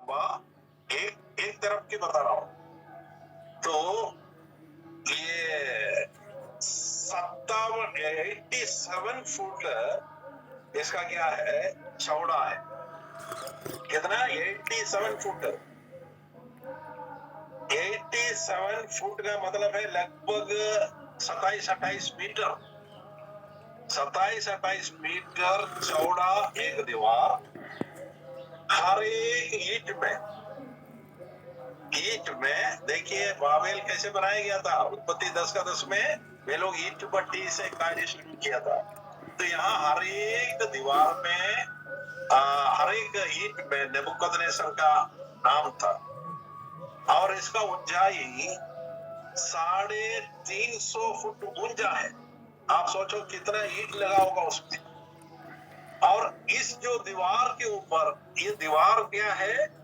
एक एक तरफ की बता रहा हूं। तो ये 87 फुट इसका क्या है, चौड़ा है। कितना? 87 फुट। 87 फुट का मतलब है लगभग 27-28 मीटर। 27-28 मीटर चौड़ा एक दीवार। हर एक ईंट में देखिए बाबेल कैसे बनाया गया था। उत्पत्ति 10 का 10 में वे लोग ईंट भट्टी से कार्य शुरू किया था। तो यहाँ हर एक दीवार में हर एक ईंट में नेबुकदनेस्सर का नाम था। और इसका ऊंचाई 350 फुट ऊंचा है। आप सोचो कितना ईंट लगा होगा उसमें। और इस जो दीवार के ऊपर, ये दीवार क्या है,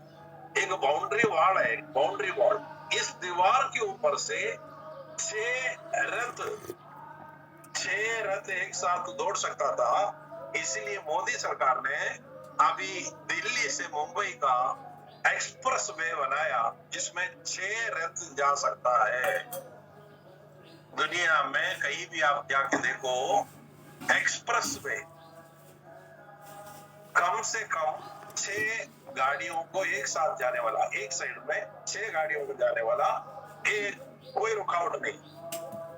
एक बाउंड्री वॉल है, बाउंड्री वॉल। इस दीवार के ऊपर से 6 रथ एक साथ दौड़ सकता था। इसीलिए मोदी सरकार ने अभी दिल्ली से मुंबई का एक्सप्रेस वे बनाया जिसमें 6 रथ जा सकता है। दुनिया में कहीं भी आप जाके देखो, एक्सप्रेस वे कम से कम 6 गाड़ियों को एक साथ जाने वाला, एक साइड में 6 गाड़ियों को जाने वाला, एक कोई रुकावट नहीं।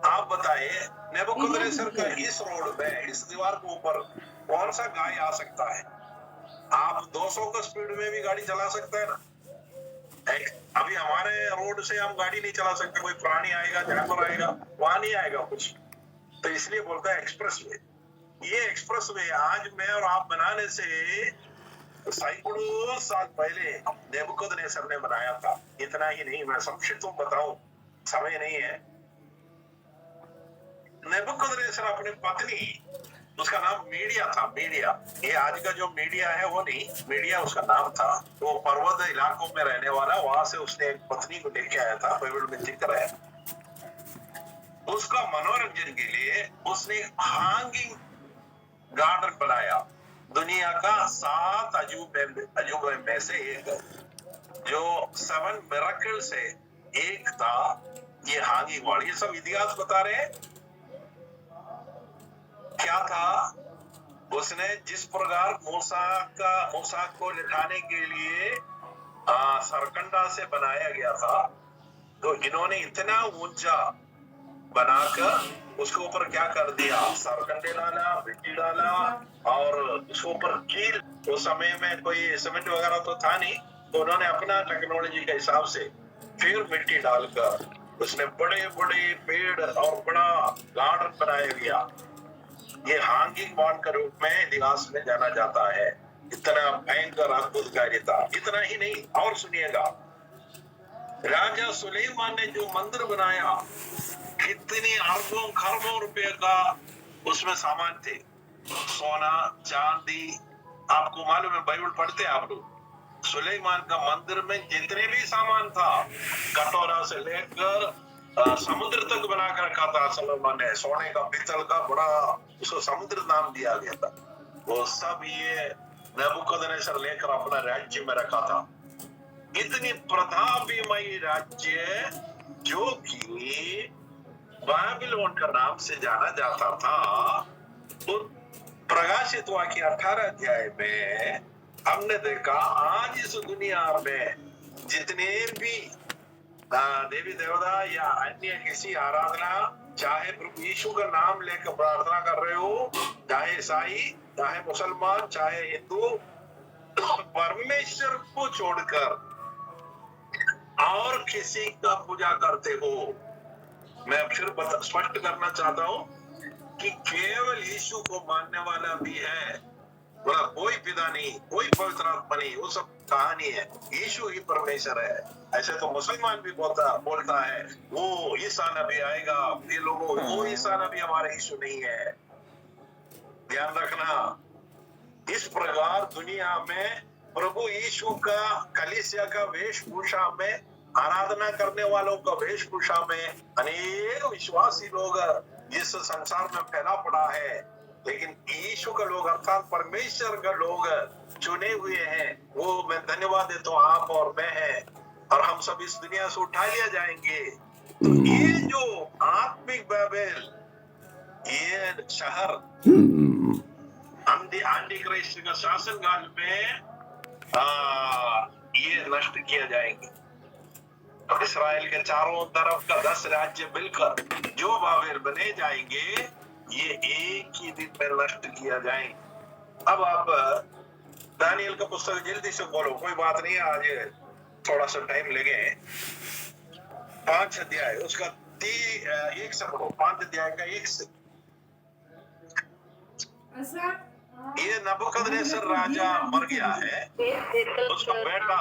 आप बताइए नेबुकदनेस्सर का इस रोड में, इस दीवार के ऊपर कौन सा गाय आ सकता है? आप 200 का स्पीड में भी गाड़ी चला सकता है ना। अभी हमारे रोड से हम गाड़ी नहीं चला सकते, कोई प्राणी आएगा, जानवर आएगा, वहां नहीं आएगा कुछ। तो इसलिए बोलता है एक्सप्रेस वे। ये एक्सप्रेस वे आज मैं और आप बनाने से सैकड़ों साल पहले नेबुकदनेस्सर ने बनाया था। इतना ही नहीं, मैं संक्षिप्त बताऊं, समय नहीं है। नेबुकदनेस्सर अपनी पत्नी, उसका नाम मीडिया था, मीडिया। ये आज का जो मीडिया है वो नहीं, मीडिया उसका नाम था। वो पर्वत इलाकों में रहने वाला, वहां से उसने एक पत्नी को लेके आया था, बाइबल में जिक्र है। उसका मनोरंजन के लिए उसने हैंगिंग गार्डन बनाया। दुनिया का 7 अजूबे में से एक, जो 7 मिरेकल से एक था ये हैंगिंग वॉल। ये सब इतिहास बता रहे हैं। क्या था? उसने जिस प्रकार मूसा को लिखाने के लिए सरकंडा से बनाया गया था, तो इन्होंने इतना ऊंचा बनाकर उसके ऊपर क्या कर दिया, सरकंडे डाला, मिट्टी डाला और उसके ऊपर कील। उस समय में कोई सीमेंट वगैरह तो था नहीं, तो उन्होंने अपना टेक्नोलॉजी के हिसाब से फिर मिट्टी डालकर उसने बड़े बड़े पेड़ और बड़ा गार्डन बनाया गया। ये हैंगिंग वॉल के रूप में इतिहास में जाना जाता है। इतना भयंकर अद्भुत कार्य था। इतना ही नहीं, और सुनिएगा, राजा सुलेमान ने जो मंदिर बनाया, कितनी अरबों खरबों रुपए का उसमें सामान थे, सोना चांदी। आपको मालूम है, बाइबल पढ़ते हैं आप लोग, सुलेमान का मंदिर में जितने भी सामान था, कटोरा से लेकर समुद्र तक बना कर रखा था सुलेमान ने। सोने का, पीतल का बड़ा, उसको समुद्र नाम दिया गया था। वो सब ये नेबुकदनेस्सर लेकर अपना राज्य में रखा था। इतनी प्रतापमयी राज्य जो कि बाबिलोन का नाम से जाना जाता था। तो प्रकाशित वाक्य 18 अध्याय में हमने देखा, आज इस दुनिया में जितने भी देवी देवता या अन्य किसी आराधना, चाहे प्रभु यीशु का नाम लेकर प्रार्थना कर रहे हो, चाहे ईसाई, चाहे मुसलमान, चाहे हिंदू, परमेश्वर को छोड़कर और किसी का पूजा करते हो। मैं फिर स्पष्ट करना चाहता हूं कि केवल यीशु को मानने वाला भी है, बोला कोई पिता नहीं, कोई पवित्र आत्मा नहीं, वो सब कहानी है। यीशु ही परमेश्वर है। ऐसे तो मुसलमान भी बोलता है वो ईसा नबी आएगा, ये लोगों, वो ईसा नबी हमारा यीशु नहीं है। ध्यान रखना, इस प्रकार दुनिया में प्रभु यीशु का, कलीसिया का वेशभूषा में, आराधना करने वालों का वेशभूषा में अनेक विश्वासी लोग जिस संसार में फैला पड़ा है, लेकिन यीशु का लोग अर्थात परमेश्वर का लोग चुने हुए हैं, वो मैं धन्यवाद देता हूँ, आप और मैं हैं, और हम सब इस दुनिया से उठा लिया जाएंगे। तो ये जो आत्मिक बाबेल, ये शहर आंटी क्राइस्ट का शासन काल में ये नष्ट किया जाएंगे। तो इसराइल के चारों तरफ का 10 राज्य मिलकर जो बाबेल बने जाएंगे, ये एक ही दिन में नष्ट किया जाएंगे। अब आप दानियल का पुस्तक जल्दी से बोलो, कोई बात नहीं, आज थोड़ा सा टाइम लगे। 5 अध्याय उसका 1 से पढ़ो, 5 अध्याय का 1 से। ये नबूकदनेस्सर राजा मर गया है, उसका बेटा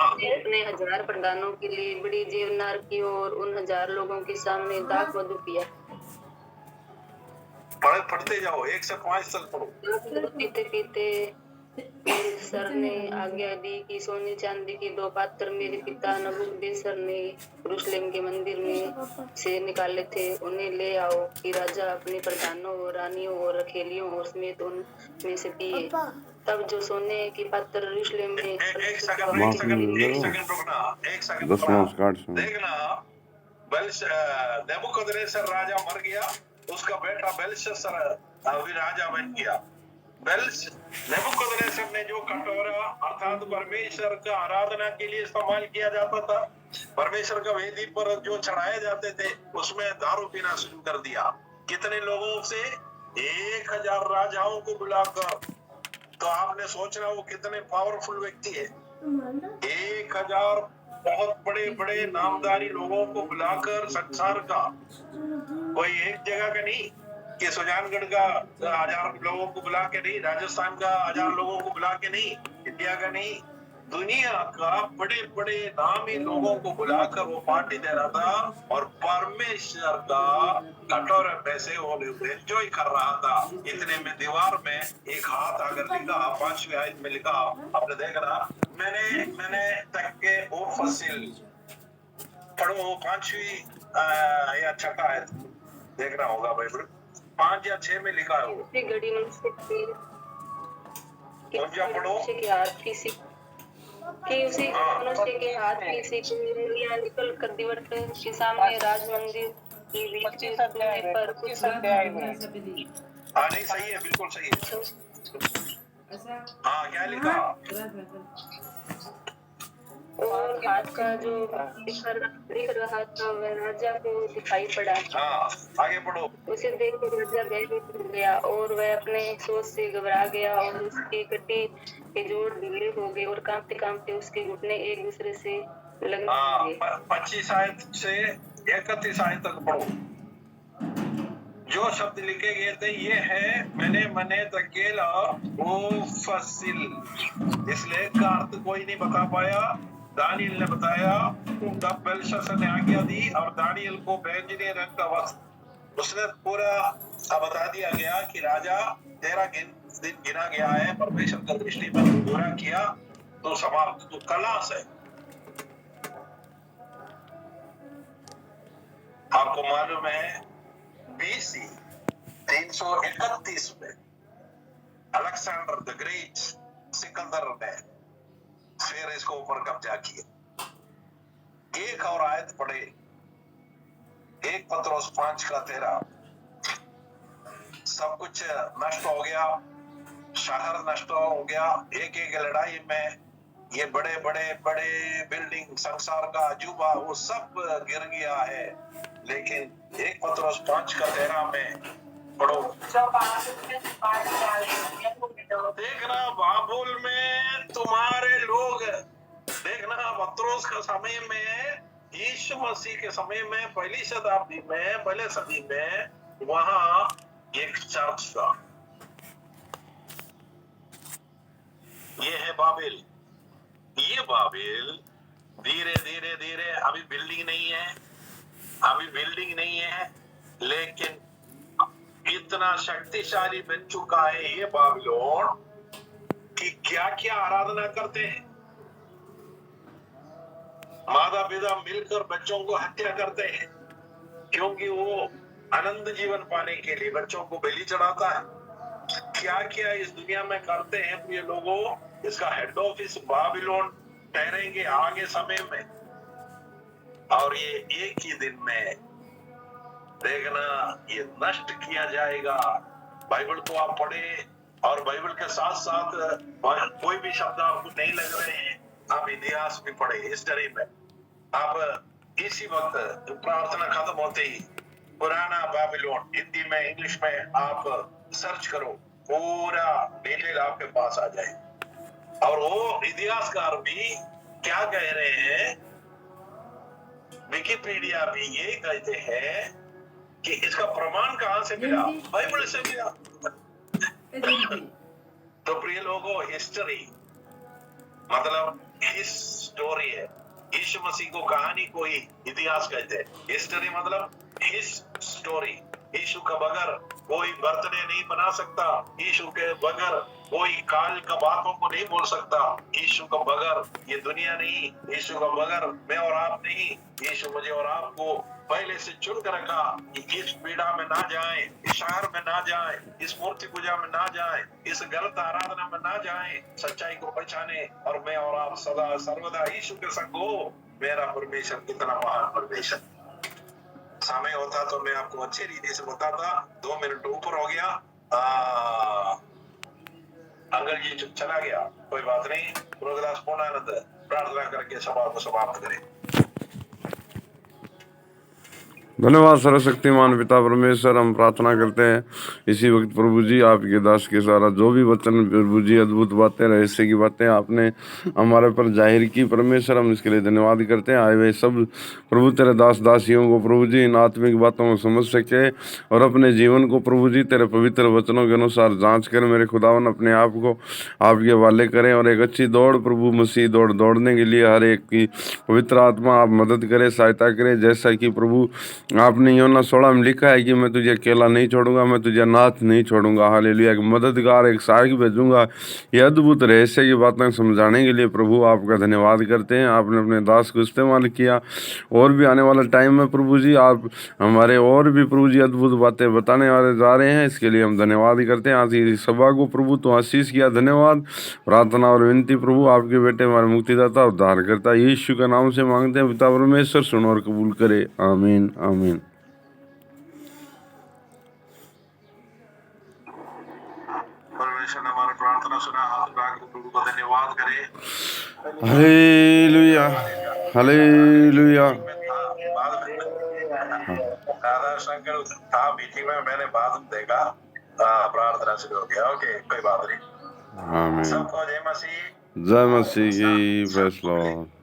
अपने 1000 प्रधानों के लिए बड़ी जीवनार की और उन 1000 लोगों के सामने दाख मधु पिया। पढ़ते जाओ, 1 से 5 तक पढ़ो। पीते पीते सर ने आज्ञा दी कि सोने चांदी के 2 पात्र मेरे पिता नबूकदनेस्सर ने यरूशलेम के मंदिर में से निकाले थे, उन्हें ले आओ कि राजा अपने प्रधानों और रानियों और रखेलियों और समेत उनमें से पिए। तब जो सोने की पात्र यरूशलेम में एक सेकंड रुकना, देखना। नबूकदनेस्सर राजा मर गया, उसका बेटा बेलशस्सर अभी राजा बन गया। नबूकदनेस्सर ने जो कटोरा अर्थात परमेश्वर का आराधना के लिए इस्तेमाल किया जाता था, परमेश्वर का वेदी पर जो चढ़ाए जाते थे, उसमें दारू पीना शुरू कर दिया। कितने लोगों से? 1000 राजाओं को बुलाकर। तो आपने सोचना वो कितने पावरफुल व्यक्ति है। 1000 बहुत बड़े बड़े नामधारी लोगों को बुलाकर, संसार का कोई एक जगह का नहीं कि सुजानगढ़ का 1000 लोगों को बुला के नहीं, राजस्थान का 1000 लोगों को बुला के नहीं, इंडिया का नहीं, दुनिया का बड़े बड़े नामी लोगों को बुलाकर वो पार्टी दे रहा था, और परमेश्वर का कटोरे में से वो एंजॉय कर रहा था। इतने में दीवार में एक हाथ आकर लिखा, 5वीं आयत में लिखा, आपने देखना, मैंने तक के ओ फसिल पढ़ो, 5वीं या 6 आयत देखना होगा बाइबल, 5 या 6 में लिखा है वो। घड़ी मनुष्य कि उसी मनुष्य के हाथ की सी उंगलियां निकल कर दीवार के सामने राज मंदिर की बीच पर कुछ नहीं सही है, बिल्कुल सही है। क्या लिखा? और हाथ का जो दिख रहा था वह राजा को दिखाई पड़ा। आगे पढ़ो। उसे देख कर राजा भयभीत हो गया और वह अपने सोच से घबरा गया, और उसकी कटी के जोड़ ढीले हो गए और कांपते कांपते उसके घुटने एक दूसरे से लगने लगे। 25 आयत से 31 आयत तक पढ़ो। जो शब्द लिखे गए थे ये है, मैंने तकेला वो फसिल, इसलिए का अर्थ कोई नहीं बता पाया, दानियल ने बताया। तब बेलशस्सर ने आज्ञा दी और दानियल को बैंगनी रंग का वस्त्र, उसने पूरा बता दिया गया कि राजा 13 दिन गिना गया है, परमेश्वर की दृष्टि में बुरा किया तो समाप्त, तो कलास है। आपको मालूम है BC 331 में अलेक्जेंडर द ग्रेट, सिकंदर ने फिर इसको ऊपर कब्जा किया। एक और आयत पढ़े, 1 पत्रोस 5:13। सब कुछ नष्ट हो गया, शहर नष्ट हो गया, एक लड़ाई में ये बड़े बड़े बड़े बिल्डिंग, संसार का अजूबा, वो सब गिर गया है। लेकिन 1 पत्रोस 5:13 में पढ़ो, देखना बाबुल में तुम्हारे लोग, देखना पत्रोस का समय में, यीशु मसीह के समय में, पहली शताब्दी में, पहले सदी में वहां एक चर्च था। ये है बाबिल। ये बाबिल धीरे धीरे धीरे, अभी बिल्डिंग नहीं है, लेकिन इतना शक्तिशाली बन चुका है ये बाबिलोन कि क्या क्या आराधना करते हैं। माता पिता मिलकर बच्चों को हत्या करते हैं, क्योंकि वो अनंत जीवन पाने के लिए बच्चों को बलि चढ़ाता है। क्या क्या इस दुनिया में करते हैं प्रिय लोगों, इसका हेड ऑफिस बाबिलोन ठहरेंगे आगे समय में। और ये एक ही दिन में देखना ये नष्ट किया जाएगा। बाइबल को आप पढ़े और बाइबल के साथ साथ कोई भी शब्द आपको नहीं लग रहे हैं, आप इतिहास भी पढ़े हिस्ट्री में। आप इसी वक्त प्रार्थना खत्म होते ही पुराना बाबिलोन हिंदी में इंग्लिश में आप सर्च करो, पूरा डिटेल आपके पास आ जाए। और वो इतिहासकार भी क्या कह रहे हैं, विकिपीडिया भी ये कहते हैं कि इसका प्रमाण कहां से मिला, बाइबल से मिला। तो प्रिय लोगों, हिस्ट्री मतलब हिस्टोरी है। यीशु मसीह को कहानी कोई इतिहास कहते हैं, हिस्ट्री मतलब हिज स्टोरी। यीशु का बगैर कोई बर्थडे नहीं बना सकता, यीशु के बगैर कोई काल का बातों को नहीं बोल सकता, यीशु का बगैर ये दुनिया नहीं, यीशु का बगैर मैं और आप नहीं। यीशु मुझे और आपको पहले से चुन कर रखा कि इस पीड़ा में ना जाए, इस शहर में ना जाए, इस मूर्ति पूजा में ना जाए, इस गलत आराधना में ना जाए, सच्चाई को पहचाने और मैं और आप सदा सर्वदा यीशु के संग हो। मेरा परमेश्वर कितना महान परमेश्वर। समय होता तो मैं आपको अच्छी रीति से बताता, 2 मिनट ऊपर हो गया। अंकल जी चला गया, कोई बात नहीं। गुरुदास पूर्णानंद प्रार्थना करके सभा को समाप्त करें। धन्यवाद सर्वशक्तिमान पिता परमेश्वर, हम प्रार्थना करते हैं इसी वक्त प्रभु जी आपके दास के सारा जो भी वचन प्रभु जी अद्भुत बातें रहस्य की बातें आपने हमारे पर जाहिर की परमेश्वर, हम इसके लिए धन्यवाद करते हैं। आए हुए सब प्रभु तेरे दास दासियों को प्रभु जी इन आत्मिक बातों को समझ सके और अपने जीवन को प्रभु जी तेरे पवित्र वचनों के अनुसार जाँच कर मेरे खुदावन अपने आप को आपके हवाले करें और एक अच्छी दौड़ प्रभु मसीह दौड़ने के लिए हर एक की पवित्र आत्मा आप मदद करे, सहायता करे। जैसा कि प्रभु आपने यूहन्ना 16 में लिखा है कि मैं तुझे अकेला नहीं छोड़ूंगा, मैं तुझे अनाथ नहीं छोड़ूंगा। हालेलुया। एक मददगार, एक सहायक भेजूंगा। ये अद्भुत रहस्य की बातें समझाने के लिए प्रभु आपका धन्यवाद करते हैं। आपने अपने दास को इस्तेमाल किया और भी आने वाला टाइम में प्रभु जी आप हमारे और भी प्रभु जी अद्भुत बातें बताने वाले जा रहे हैं, इसके लिए हम धन्यवाद करते हैं। आज इस सभा को प्रभु तो आशीष किया, धन्यवाद। प्रार्थना और विनती प्रभु आपके बेटे हमारे मुक्तिदाता उद्धार करता यीशु के नाम से मांगते हैं पिता परमेश्वर, सुनो और कबूल करे। आमीन आमीन। परमेश्वर ने हमारी प्रार्थना सुना, हाथ उठा के प्रभु को धन्यवाद करें। Hallelujah hallelujah. दादा शंकर था मीटिंग में, मैंने बाद में देखा प्रार्थना शुरू हो गया। ओके, कोई बात नहीं। आमीन। सबको जय मसीह, जय मसीह की। Praise Lord.